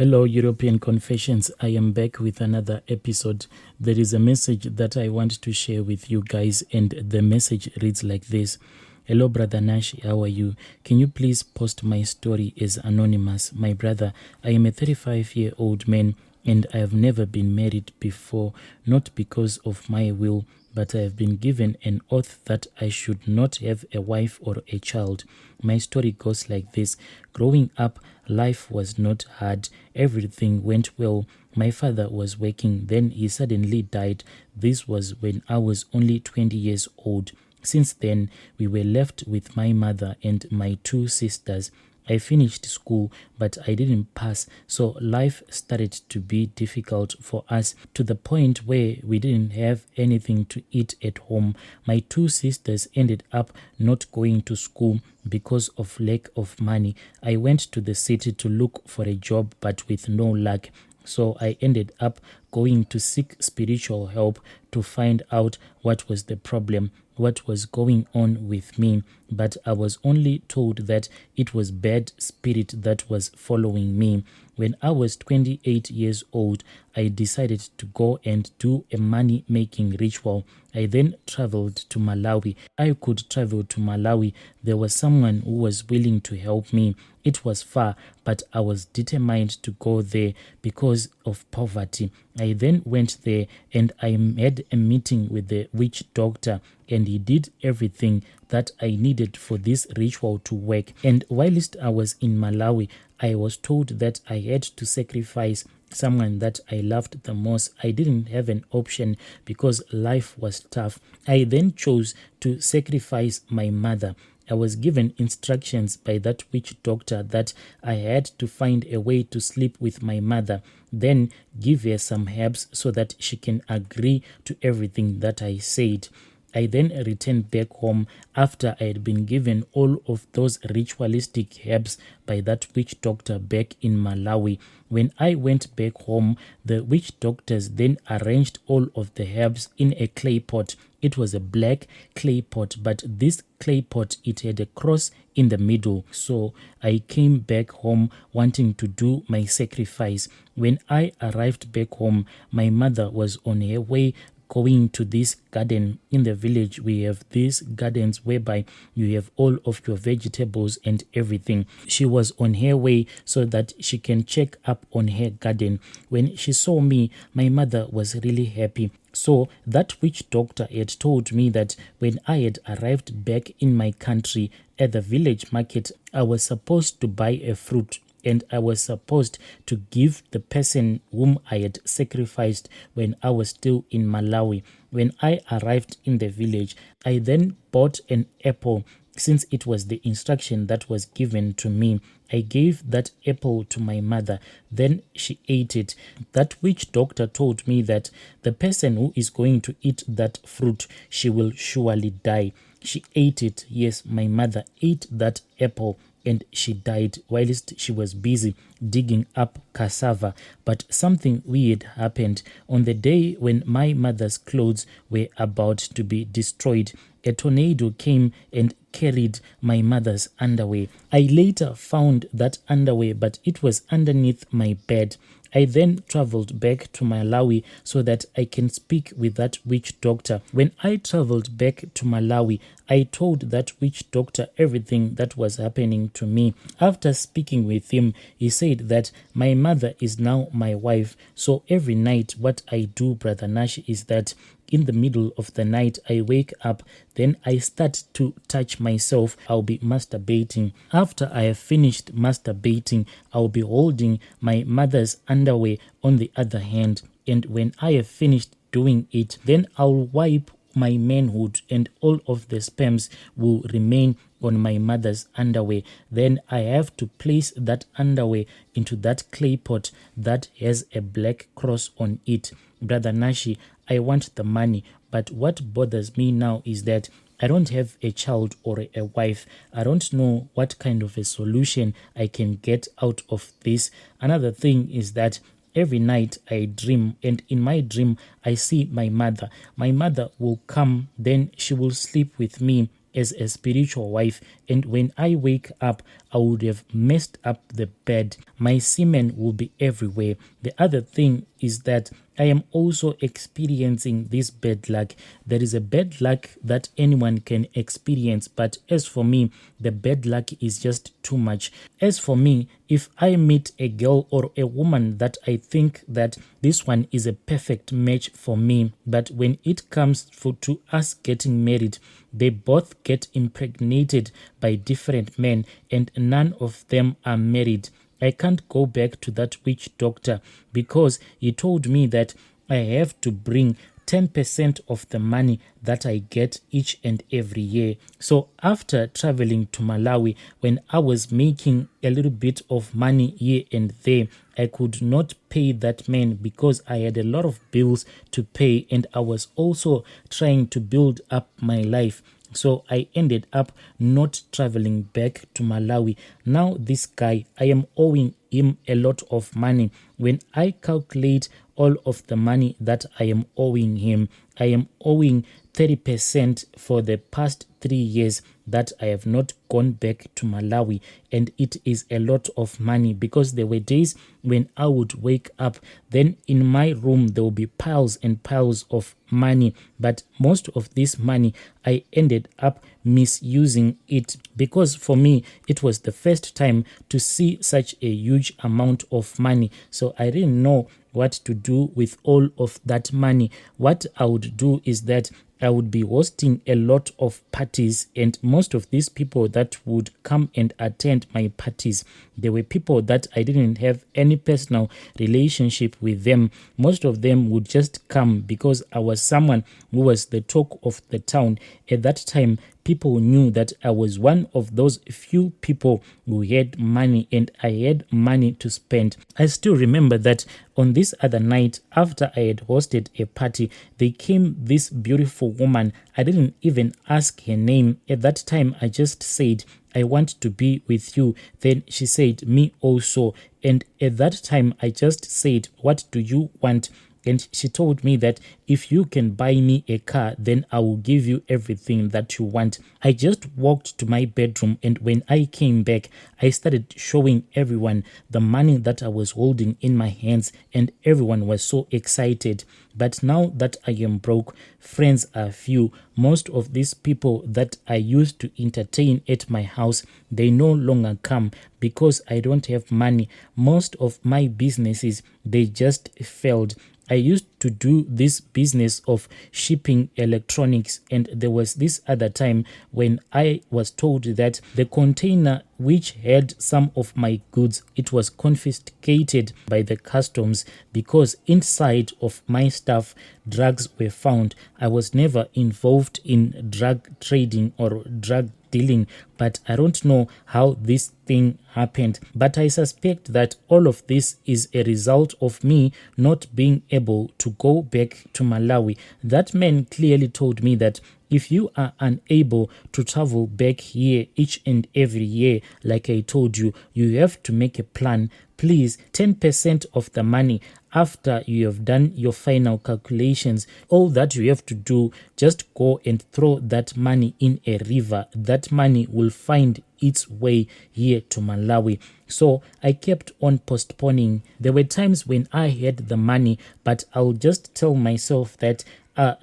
Hello, European Confessions. I am back with another episode. There is a message that I want to share with you guys, and the message reads like this. Hello, Brother Nash. How are you? Can you please post my story as anonymous? My brother, I am a 35-year-old man, and I have never been married before, not because of my will, but I have been given an oath that I should not have a wife or a child. My story goes like this. Growing up, life was not hard. Everything went well. My father was working, then he suddenly died. This was when I was only 20 years old. Since then, we were left with my mother and my two sisters. I finished school, but I didn't pass, so life started to be difficult for us to the point where we didn't have anything to eat at home. My two sisters ended up not going to school because of lack of money. I went to the city to look for a job, but with no luck. So I ended up going to seek spiritual help to find out what was the problem, what was going on with me. But I was only told that it was bad spirit that was following me. When I was 28 years old, I decided to go and do a money-making ritual. I then traveled to Malawi. I could travel to Malawi. There was someone who was willing to help me. It was far, but I was determined to go there because of poverty. I then went there and I had a meeting with the witch doctor, and he did everything that I needed for this ritual to work. And whilst I was in Malawi, I was told that I had to sacrifice someone that I loved the most. I didn't have an option because life was tough. I then chose to sacrifice my mother. I was given instructions by that witch doctor that I had to find a way to sleep with my mother, then give her some herbs so that she can agree to everything that I said. I then returned back home after I had been given all of those ritualistic herbs by that witch doctor back in Malawi. When I went back home, the witch doctors then arranged all of the herbs in a clay pot. It was a black clay pot, but this clay pot, it had a cross in the middle. So I came back home wanting to do my sacrifice. When I arrived back home, my mother was on her way going to this garden in the village. We have these gardens whereby you have all of your vegetables and everything. She was on her way so that she can check up on her garden. When she saw me, my mother was really happy. So that witch doctor had told me that when I had arrived back in my country at the village market, I was supposed to buy a fruit, and I was supposed to give the person whom I had sacrificed when I was still in Malawi. When I arrived in the village, I then bought an apple. Since it was the instruction that was given to me, I gave that apple to my mother. Then she ate it. That witch doctor told me that the person who is going to eat that fruit, she will surely die. She ate it. Yes, my mother ate that apple, and she died whilst she was busy digging up cassava. But something weird happened. On the day when my mother's clothes were about to be destroyed, a tornado came and carried my mother's underwear. I later found that underwear, but it was underneath my bed. I then traveled back to Malawi so that I can speak with that witch doctor. When I traveled back to Malawi, I told that witch doctor everything that was happening to me. After speaking with him, he said that my mother is now my wife. So every night what I do, Brother Nash, is that in the middle of the night, I wake up, then I start to touch myself. I'll be masturbating. After I have finished masturbating, I'll be holding my mother's underwear on the other hand. And when I have finished doing it, then I'll wipe my manhood, and all of the sperms will remain on my mother's underwear. Then I have to place that underwear into that clay pot that has a black cross on it. Brother Nashi, I want the money, but what bothers me now is that I don't have a child or a wife. I don't know what kind of a solution I can get out of this. Another thing is that every night I dream, and in my dream I see my mother. My mother will come, then she will sleep with me as a spiritual wife, and when I wake up, I would have messed up the bed. My semen will be everywhere. The other thing is that I am also experiencing this bad luck. There is a bad luck that anyone can experience, but as for me, the bad luck is just too much. As for me, if I meet a girl or a woman that I think that this one is a perfect match for me, but when it comes to us getting married, they both get impregnated by different men and none of them are married. I can't go back to that witch doctor because he told me that I have to bring 10% of the money that I get each and every year. So after traveling to Malawi, when I was making a little bit of money here and there, I could not pay that man because I had a lot of bills to pay and I was also trying to build up my life. So I ended up not traveling back to Malawi. Now this guy, I am owing him a lot of money. When I calculate all of the money that I am owing him, I am owing 30% for the past 3 years that I have not gone back to Malawi, and it is a lot of money because there were days when I would wake up, then in my room there will be piles and piles of money, but most of this money I ended up misusing it because for me it was the first time to see such a huge amount of money. So I didn't know what to do with all of that money. What I would do is that I would be hosting a lot of parties, and most of these people that would come and attend my parties, they were people that I didn't have any personal relationship with them. Most of them would just come because I was someone who was the talk of the town. At that time, people knew that I was one of those few people who had money and I had money to spend. I still remember that on this other night, after I had hosted a party, there came this beautiful woman. I didn't even ask her name. At that time, I just said, I want to be with you. Then she said, me also. And at that time, I just said, what do you want? And she told me that if you can buy me a car, then I will give you everything that you want. I just walked to my bedroom, and when I came back, I started showing everyone the money that I was holding in my hands, and everyone was so excited. But now that I am broke, friends are few. Most of these people that I used to entertain at my house, they no longer come because I don't have money. Most of my businesses, they just failed. I used to do this business of shipping electronics, and there was this other time when I was told that the container which had some of my goods, it was confiscated by the customs because inside of my stuff drugs were found. I was never involved in drug trading or drug dealing, but I don't know how this thing happened. But I suspect that all of this is a result of me not being able to go back to Malawi. That man clearly told me that if you are unable to travel back here each and every year, like I told you, you have to make a plan. Please, 10% of the money after you have done your final calculations, all that you have to do, just go and throw that money in a river. That money will find its way here to Malawi. So I kept on postponing. There were times when I had the money, but I'll just tell myself that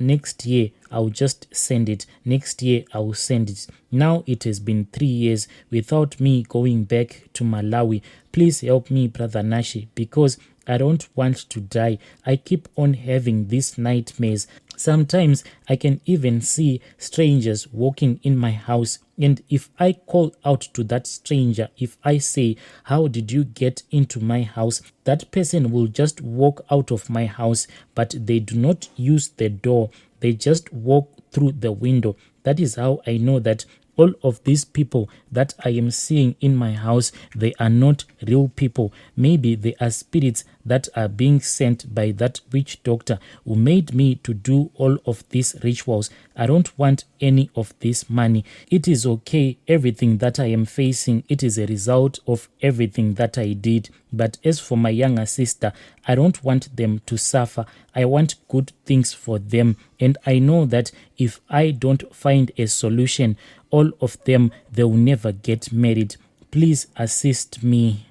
next year I'll just send it. Next year I'll send it. Now it has been 3 years without me going back to Malawi. Please help me, Brother Nashi, because I don't want to die. I keep on having these nightmares. Sometimes I can even see strangers walking in my house, and if I call out to that stranger, if I say, how did you get into my house? That person will just walk out of my house, but they do not use the door. They just walk through the window. That is how I know that all of these people that I am seeing in my house, they are not real people. Maybe they are spirits that are being sent by that witch doctor who made me to do all of these rituals. I don't want any of this money. It is okay. Everything that I am facing, it is a result of everything that I did. But as for my younger sister, I don't want them to suffer. I want good things for them. And I know that if I don't find a solution, all of them, they will never get married. Please assist me.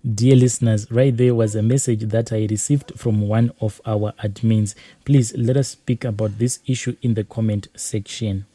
Dear listeners, right there was a message that I received from one of our admins. Please let us speak about this issue in the comment section.